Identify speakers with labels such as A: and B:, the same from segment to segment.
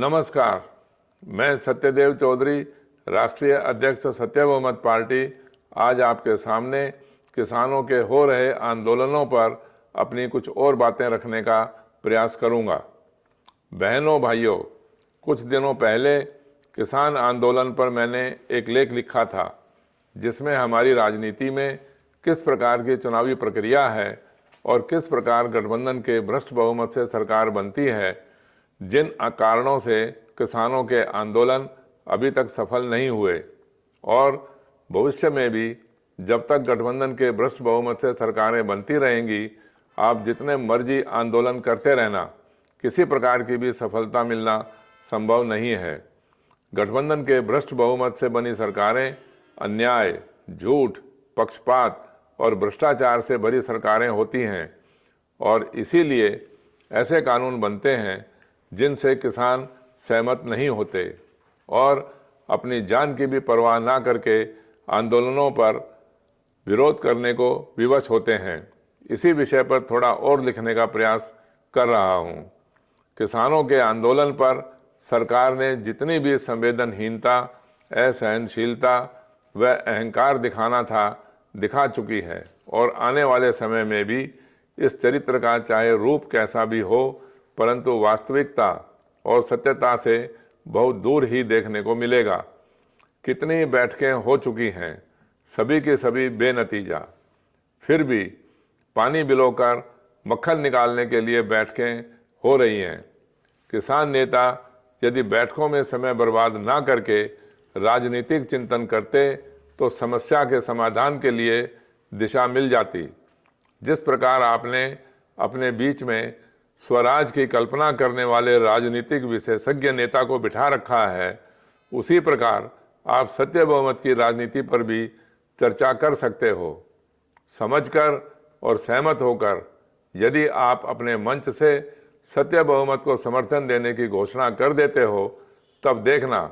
A: नमस्कार, मैं सत्यदेव चौधरी, राष्ट्रीय अध्यक्ष सत्य बहुमत पार्टी, आज आपके सामने किसानों के हो रहे आंदोलनों पर अपनी कुछ और बातें रखने का प्रयास करूंगा। बहनों भाइयों, कुछ दिनों पहले किसान आंदोलन पर मैंने एक लेख लिखा था जिसमें हमारी राजनीति में किस प्रकार की चुनावी प्रक्रिया है और किस प्रकार गठबंधन के भ्रष्ट बहुमत से सरकार बनती है, जिन कारणों से किसानों के आंदोलन अभी तक सफल नहीं हुए और भविष्य में भी जब तक गठबंधन के भ्रष्ट बहुमत से सरकारें बनती रहेंगी, आप जितने मर्जी आंदोलन करते रहना, किसी प्रकार की भी सफलता मिलना संभव नहीं है। गठबंधन के भ्रष्ट बहुमत से बनी सरकारें अन्याय, झूठ, पक्षपात और भ्रष्टाचार से भरी सरकारें होती हैं और इसीलिए ऐसे कानून बनते हैं जिनसे किसान सहमत नहीं होते और अपनी जान की भी परवाह ना करके आंदोलनों पर विरोध करने को विवश होते हैं। इसी विषय पर थोड़ा और लिखने का प्रयास कर रहा हूँ। किसानों के आंदोलन पर सरकार ने जितनी भी संवेदनहीनता, असहनशीलता व अहंकार दिखाना था, दिखा चुकी है और आने वाले समय में भी इस चरित्र का चाहे रूप कैसा भी हो, परंतु वास्तविकता और सत्यता से बहुत दूर ही देखने को मिलेगा। कितनी बैठकें हो चुकी हैं, सभी के सभी बेनतीजा। फिर भी पानी बिलोकर मक्खन निकालने के लिए बैठकें हो रही हैं। किसान नेता यदि बैठकों में समय बर्बाद ना करके राजनीतिक चिंतन करते तो समस्या के समाधान के लिए दिशा मिल जाती। जिस प्रकार आपने अपने बीच में स्वराज की कल्पना करने वाले राजनीतिक विशेषज्ञ नेता को बिठा रखा है, उसी प्रकार आप सत्य बहुमत की राजनीति पर भी चर्चा कर सकते हो। समझकर और सहमत होकर यदि आप अपने मंच से सत्य बहुमत को समर्थन देने की घोषणा कर देते हो, तब देखना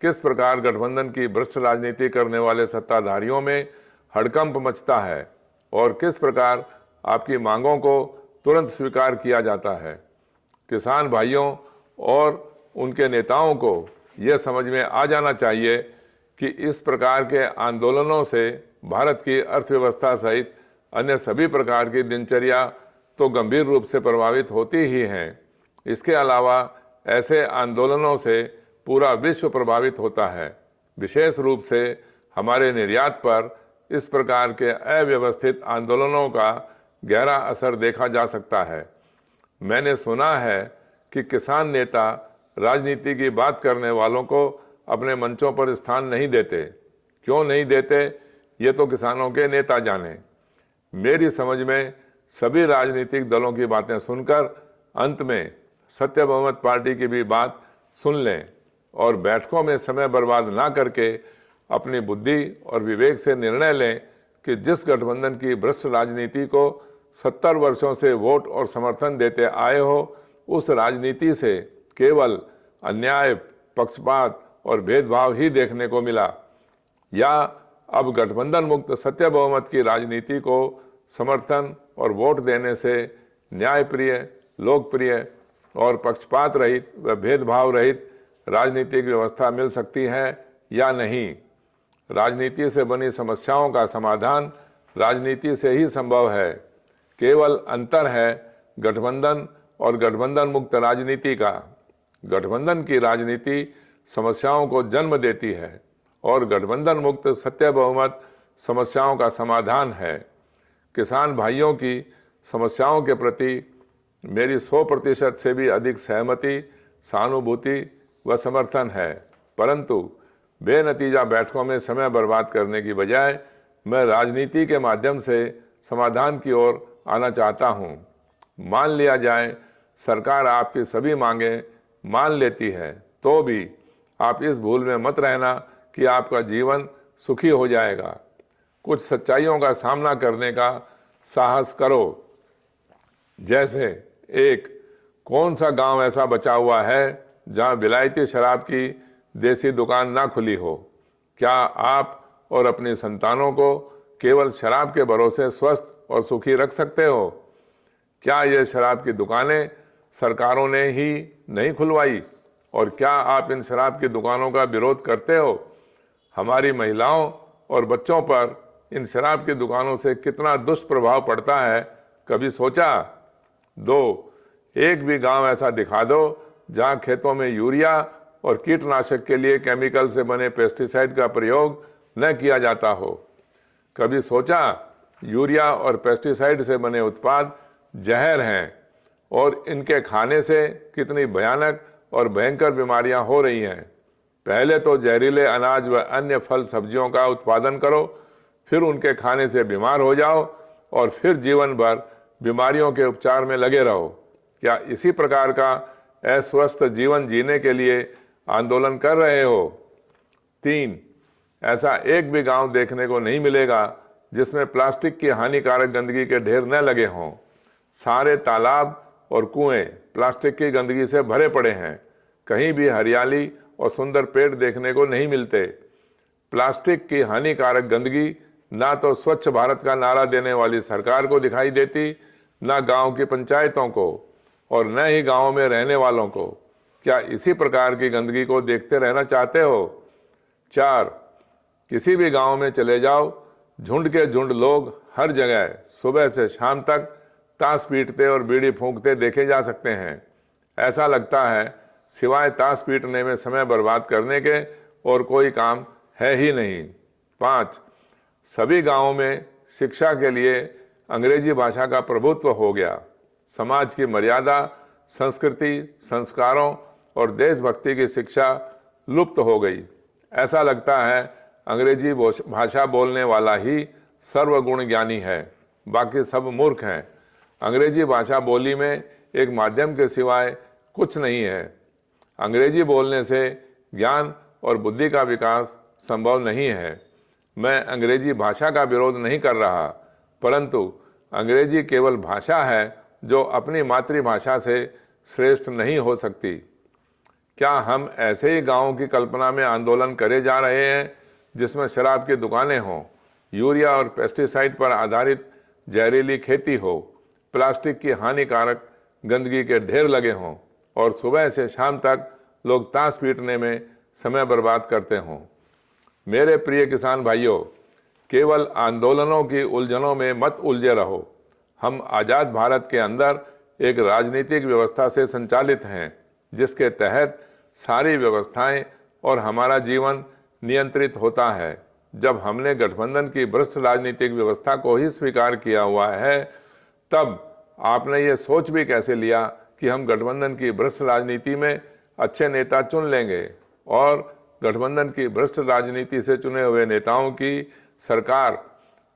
A: किस प्रकार गठबंधन की भ्रष्ट राजनीति करने वाले सत्ताधारियों में हड़कंप मचता है और किस प्रकार आपकी मांगों को तुरंत स्वीकार किया जाता है। किसान भाइयों और उनके नेताओं को यह समझ में आ जाना चाहिए कि इस प्रकार के आंदोलनों से भारत की अर्थव्यवस्था सहित अन्य सभी प्रकार की दिनचर्या तो गंभीर रूप से प्रभावित होती ही हैं। इसके अलावा ऐसे आंदोलनों से पूरा विश्व प्रभावित होता है। विशेष रूप से हमारे निर्यात पर इस प्रकार के अव्यवस्थित आंदोलनों का गहरा असर देखा जा सकता है। मैंने सुना है कि किसान नेता राजनीति की बात करने वालों को अपने मंचों पर स्थान नहीं देते। क्यों नहीं देते, ये तो किसानों के नेता जाने। मेरी समझ में सभी राजनीतिक दलों की बातें सुनकर अंत में सत्य बहुमत पार्टी की भी बात सुन लें और बैठकों में समय बर्बाद ना करके अपनी बुद्धि और विवेक से निर्णय लें कि जिस गठबंधन की भ्रष्ट राजनीति को 70 वर्षों से वोट और समर्थन देते आए हो, उस राजनीति से केवल अन्याय, पक्षपात और भेदभाव ही देखने को मिला, या अब गठबंधन मुक्त सत्य बहुमत की राजनीति को समर्थन और वोट देने से न्यायप्रिय, लोकप्रिय और पक्षपात रहित व भेदभाव रहित राजनीतिक व्यवस्था मिल सकती है या नहीं। राजनीति से बनी समस्याओं का समाधान राजनीति से ही संभव है। केवल अंतर है गठबंधन और गठबंधन मुक्त राजनीति का। गठबंधन की राजनीति समस्याओं को जन्म देती है और गठबंधन मुक्त सत्य बहुमत समस्याओं का समाधान है। किसान भाइयों की समस्याओं के प्रति मेरी 100% से भी अधिक सहमति, सहानुभूति व समर्थन है, परंतु बेनतीजा बैठकों में समय बर्बाद करने की बजाय मैं राजनीति के माध्यम से समाधान की ओर आना चाहता हूं। मान लिया जाए सरकार आपकी सभी मांगें मान लेती है, तो भी आप इस भूल में मत रहना कि आपका जीवन सुखी हो जाएगा। कुछ सच्चाइयों का सामना करने का साहस करो। जैसे एक, कौन सा गांव ऐसा बचा हुआ है जहां विलायती शराब की देसी दुकान ना खुली हो? क्या आप और अपनी संतानों को केवल शराब के भरोसे स्वस्थ और सुखी रख सकते हो? क्या ये शराब की दुकानें सरकारों ने ही नहीं खुलवाई? और क्या आप इन शराब की दुकानों का विरोध करते हो? हमारी महिलाओं और बच्चों पर इन शराब की दुकानों से कितना दुष्प्रभाव पड़ता है, कभी सोचा? 2. एक भी गांव ऐसा दिखा दो जहां खेतों में यूरिया और कीटनाशक के लिए केमिकल से बने पेस्टिसाइड का प्रयोग न किया जाता हो। कभी सोचा यूरिया और पेस्टिसाइड से बने उत्पाद जहर हैं और इनके खाने से कितनी भयानक और भयंकर बीमारियां हो रही हैं। पहले तो जहरीले अनाज व अन्य फल सब्जियों का उत्पादन करो, फिर उनके खाने से बीमार हो जाओ और फिर जीवन भर बीमारियों के उपचार में लगे रहो। क्या इसी प्रकार का अस्वस्थ जीवन जीने के लिए आंदोलन कर रहे हो? 3. ऐसा एक भी गांव देखने को नहीं मिलेगा जिसमें प्लास्टिक की हानिकारक गंदगी के ढेर न लगे हों। सारे तालाब और कुएं प्लास्टिक की गंदगी से भरे पड़े हैं। कहीं भी हरियाली और सुंदर पेड़ देखने को नहीं मिलते। प्लास्टिक की हानिकारक गंदगी ना तो स्वच्छ भारत का नारा देने वाली सरकार को दिखाई देती, ना गांव की पंचायतों को और न ही गांवों में रहने वालों को। क्या इसी प्रकार की गंदगी को देखते रहना चाहते हो? 4. किसी भी गांव में चले जाओ, झुंड के झुंड लोग हर जगह सुबह से शाम तक ताश पीटते और बीड़ी फूंकते देखे जा सकते हैं। ऐसा लगता है सिवाय ताश पीटने में समय बर्बाद करने के और कोई काम है ही नहीं। 5. सभी गांवों में शिक्षा के लिए अंग्रेजी भाषा का प्रभुत्व हो गया। समाज की मर्यादा, संस्कृति, संस्कारों और देशभक्ति की शिक्षा लुप्त हो गई। ऐसा लगता है अंग्रेजी भाषा बोलने वाला ही सर्वगुण ज्ञानी है, बाकी सब मूर्ख हैं। अंग्रेजी भाषा बोली में एक माध्यम के सिवाय कुछ नहीं है। अंग्रेजी बोलने से ज्ञान और बुद्धि का विकास संभव नहीं है। मैं अंग्रेजी भाषा का विरोध नहीं कर रहा, परंतु अंग्रेजी केवल भाषा है जो अपनी मातृभाषा से श्रेष्ठ नहीं हो सकती। क्या हम ऐसे ही गांवों की कल्पना में आंदोलन करे जा रहे हैं जिसमें शराब की दुकानें हों, यूरिया और पेस्टिसाइड पर आधारित जहरीली खेती हो, प्लास्टिक की हानिकारक गंदगी के ढेर लगे हों और सुबह से शाम तक लोग ताश पीटने में समय बर्बाद करते हों? मेरे प्रिय किसान भाइयों, केवल आंदोलनों की उलझनों में मत उलझे रहो। हम आज़ाद भारत के अंदर एक राजनीतिक व्यवस्था से संचालित हैं जिसके तहत सारी व्यवस्थाएं और हमारा जीवन नियंत्रित होता है। जब हमने गठबंधन की भ्रष्ट राजनीतिक व्यवस्था को ही स्वीकार किया हुआ है, तब आपने ये सोच भी कैसे लिया कि हम गठबंधन की भ्रष्ट राजनीति में अच्छे नेता चुन लेंगे और गठबंधन की भ्रष्ट राजनीति से चुने हुए नेताओं की सरकार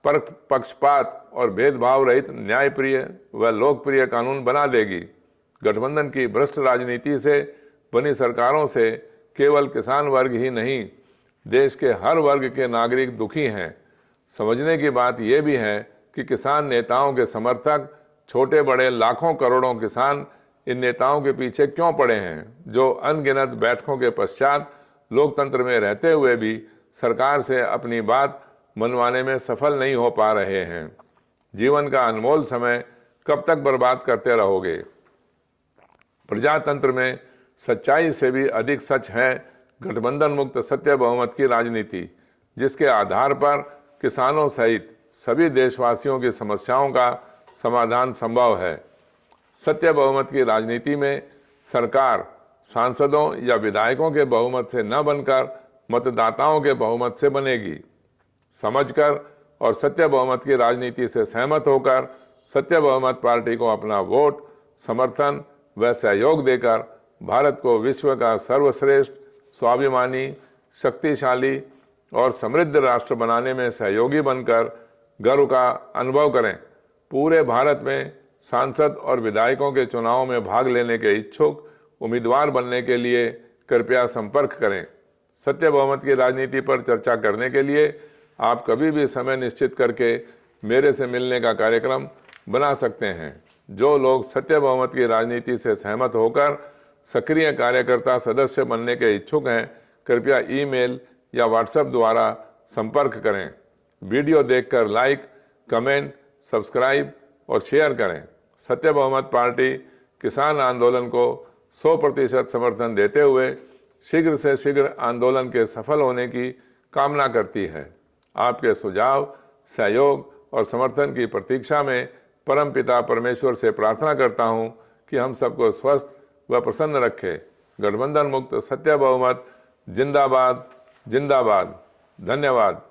A: पक्षपात और भेदभाव रहित न्यायप्रिय व लोकप्रिय कानून बना देगी। गठबंधन की भ्रष्ट राजनीति से बनी सरकारों से केवल किसान वर्ग ही नहीं, देश के हर वर्ग के नागरिक दुखी हैं। समझने की बात यह भी है कि किसान नेताओं के समर्थक, छोटे बड़े लाखों करोड़ों किसान इन नेताओं के पीछे क्यों पड़े हैं, जो अनगिनत बैठकों के पश्चात लोकतंत्र में रहते हुए भी सरकार से अपनी बात मनवाने में सफल नहीं हो पा रहे हैं। जीवन का अनमोल समय कब तक बर्बाद करते रहोगे? प्रजातंत्र में सच्चाई से भी अधिक सच है गठबंधन मुक्त सत्य बहुमत की राजनीति, जिसके आधार पर किसानों सहित सभी देशवासियों की समस्याओं का समाधान संभव है। सत्य बहुमत की राजनीति में सरकार सांसदों या विधायकों के बहुमत से न बनकर मतदाताओं के बहुमत से बनेगी। समझकर और सत्य बहुमत की राजनीति से सहमत होकर सत्य बहुमत पार्टी को अपना वोट, समर्थन व सहयोग देकर भारत को विश्व का सर्वश्रेष्ठ, स्वाभिमानी, शक्तिशाली और समृद्ध राष्ट्र बनाने में सहयोगी बनकर गर्व का अनुभव करें। पूरे भारत में सांसद और विधायकों के चुनाव में भाग लेने के इच्छुक उम्मीदवार बनने के लिए कृपया संपर्क करें। सत्य बहुमत की राजनीति पर चर्चा करने के लिए आप कभी भी समय निश्चित करके मेरे से मिलने का कार्यक्रम बना सकते हैं। जो लोग सत्य बहुमत की राजनीति से सहमत होकर सक्रिय कार्यकर्ता सदस्य बनने के इच्छुक हैं, कृपया ईमेल या व्हाट्सएप द्वारा संपर्क करें। वीडियो देखकर लाइक, कमेंट, सब्सक्राइब और शेयर करें। सत्य बहुमत पार्टी किसान आंदोलन को 100% समर्थन देते हुए शीघ्र से शीघ्र आंदोलन के सफल होने की कामना करती है। आपके सुझाव, सहयोग और समर्थन की प्रतीक्षा में परमपिता परमेश्वर से प्रार्थना करता हूं कि हम सबको स्वस्थ व प्रसन्न रखे। गठबंधन मुक्त सत्य बहुमत जिंदाबाद जिंदाबाद। धन्यवाद।